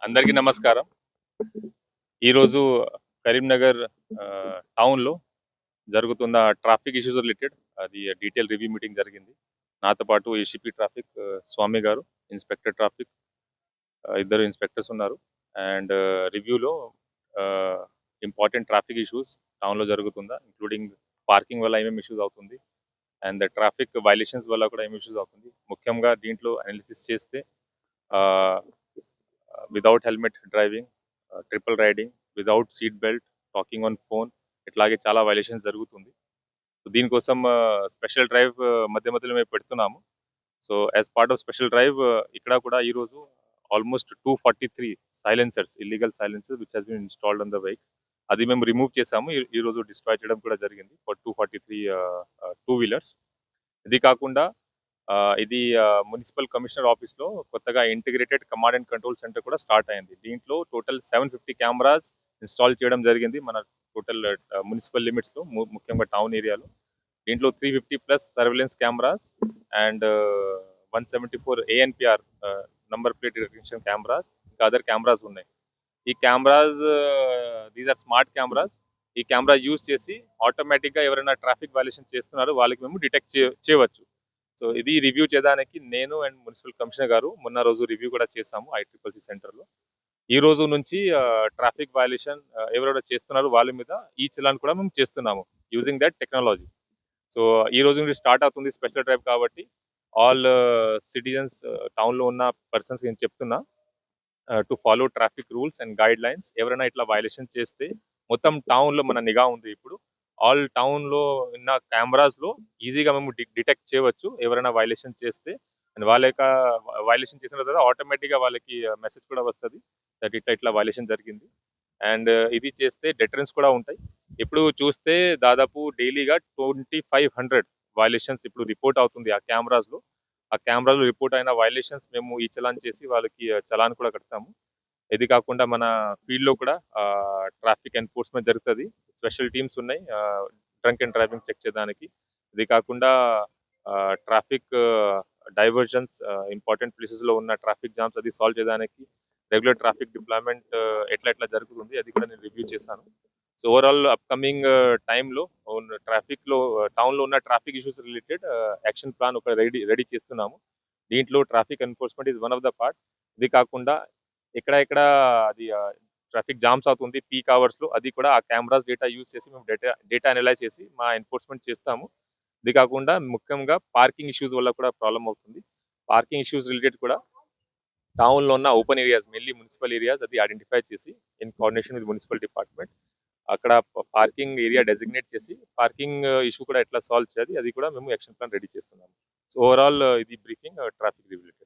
అందరికీ నమస్కారం. ఈరోజు కరీంనగర్ టౌన్‌లో జరుగుతున్న ట్రాఫిక్ ఇష్యూస్ రిలేటెడ్ అది డీటెయిల్ రివ్యూ మీటింగ్ జరిగింది. నాతో పాటు ఏసీపీ ట్రాఫిక్ స్వామి గారు, ఇన్స్‌పెక్టర్ ట్రాఫిక్ ఇద్దరు ఇన్స్‌పెక్టర్స్ ఉన్నారు. అండ్ రివ్యూలో ఇంపార్టెంట్ ట్రాఫిక్ ఇష్యూస్ టౌన్‌లో జరుగుతుందా, ఇంక్లూడింగ్ పార్కింగ్ వల్ల ఏమేమి ఇష్యూస్ అవుతుంది, అండ్ ట్రాఫిక్ వైలేషన్స్ వల్ల కూడా ఏమి ఇష్యూస్ అవుతుంది. ముఖ్యంగా దీంట్లో అనాలిసిస్ చేస్తే without helmet driving, triple riding, without seat belt, talking on phone, ఇట్లాగే చాలా వైలేషన్స్ జరుగుతుంది. సో దీనికోసం స్పెషల్ డ్రైవ్ మధ్య మధ్యలో మేము పెడుతున్నాము. So as part of special drive ఇక్కడ కూడా ఈరోజు almost 243 silencers, illegal silencers which has been installed on the bikes, అది మేము రిమూవ్ చేసాము. ఈ రోజు డిస్ట్రాయ్ చేయడం కూడా జరిగింది ఫర్ 243 టూ వీలర్స్. ఇది కాకుండా ఇది మున్సిపల్ కమిషనర్ ఆఫీస్లో కొత్తగా integrated command and control centre కూడా స్టార్ట్ అయింది. దీంట్లో టోటల్ 750 కెమెరాస్ ఇన్స్టాల్ చేయడం జరిగింది మన టోటల్ మున్సిపల్ లిమిట్స్లో, ముఖ్యంగా టౌన్ ఏరియాలో. దీంట్లో 350+ surveillance cameras and 174 ANPR number plate recognition cameras, ఇంకా అదర్ కెమెరాస్ ఉన్నాయి. ఈ cameras these are smart cameras. ఈ కెమెరా యూజ్ చేసి ఆటోమేటిక్గా ఎవరైనా ట్రాఫిక్ వైలేషన్ చేస్తున్నారో వాళ్ళకి మేము డిటెక్ట్ చేయవచ్చు. సో ఇది రివ్యూ చేయడానికి నేను అండ్ మున్సిపల్ కమిషనర్ గారు మొన్న రోజు రివ్యూ కూడా చేసాము ఐట్రిపుల్సీ సెంటర్లో. ఈ రోజు నుంచి ట్రాఫిక్ వైలేషన్ ఎవరెవరు చేస్తున్నారో వాళ్ళ మీద ఈ చలాన్ కూడా మేము చేస్తున్నాము యూజింగ్ దట్ టెక్నాలజీ. సో ఈ రోజు నుంచి స్టార్ట్ అవుతుంది స్పెషల్ డ్రైవ్ కాబట్టి ఆల్ సిటిజన్స్, టౌన్లో ఉన్న పర్సన్స్ నేను చెప్తున్నా to follow traffic rules and guide lines. ఎవరైనా ఇట్లా వైలేషన్ చేస్తే మొత్తం టౌన్లో మన నిఘా ఉంది. ఇప్పుడు ఆల్ టౌన్లో ఉన్న కెమెరాస్లో ఈజీగా మేము డిటెక్ట్ చేయవచ్చు ఎవరైనా వైలేషన్ చేస్తే. అండ్ వాళ్ళ యొక్క వైలేషన్ చేసిన తర్వాత ఆటోమేటిక్గా వాళ్ళకి మెసేజ్ కూడా వస్తుంది దట్ ఇట్లా ఇట్లా వైలేషన్ జరిగింది. అండ్ ఇది చేస్తే డెటరెన్స్ కూడా ఉంటాయి. ఇప్పుడు చూస్తే దాదాపు డైలీగా 2500 వైలేషన్స్ ఇప్పుడు రిపోర్ట్ అవుతుంది ఆ కెమెరాస్లో. ఆ కెమెరాలో రిపోర్ట్ అయిన వైలేషన్స్ మేము ఈ చలాన్ చేసి వాళ్ళకి చలాన్ కూడా కడతాము. ఇది కాకుండా మన ఫీల్డ్లో కూడా ట్రాఫిక్ ఎన్ఫోర్స్మెంట్ జరుగుతుంది. స్పెషల్ టీమ్స్ ఉన్నాయి డ్రంక్ అండ్ డ్రైవింగ్ చెక్ చేయడానికి. ఇది కాకుండా ట్రాఫిక్ డైవర్జన్స్, ఇంపార్టెంట్ ప్లేసెస్లో ఉన్న ట్రాఫిక్ జామ్స్ అది సాల్వ్ చేయడానికి రెగ్యులర్ ట్రాఫిక్ డిప్లాయ్మెంట్ ఎట్లా జరుగుతుంది అది కూడా నేను రివ్యూ చేశాను. సో ఓవరాల్ అప్కమింగ్ టైంలో ట్రాఫిక్లో టౌన్లో ఉన్న traffic issues related action plan ఒక రెడీ చేస్తున్నాము. దీంట్లో traffic enforcement is one of the part. ఇది కాకుండా ఎక్కడ అది ట్రాఫిక్ జామ్స్ అవుతుంది పీక్ అవర్స్లో, అది కూడా ఆ కెమెరాస్ డేటా యూజ్ చేసి మేము డేటా అనలైజ్ చేసి మా ఎన్ఫోర్స్మెంట్ చేస్తాము. ఇది కాకుండా ముఖ్యంగా పార్కింగ్ ఇష్యూస్ వల్ల కూడా ప్రాబ్లం అవుతుంది. పార్కింగ్ ఇష్యూస్ రిలేటెడ్ కూడా టౌన్లో ఉన్న open areas, mainly municipal areas, అది ఐడెంటిఫై చేసి in coordination with municipal department అక్కడ పార్కింగ్ ఏరియా డెసిగ్నేట్ చేసి పార్కింగ్ ఇష్యూ కూడా ఎట్లా సాల్వ్ చేయాలి అది కూడా మేము యాక్షన్ ప్లాన్ రెడీ చేస్తున్నాము. సో ఓవరాల్ ఇది బ్రీఫింగ్ ట్రాఫిక్ రిలేటెడ్.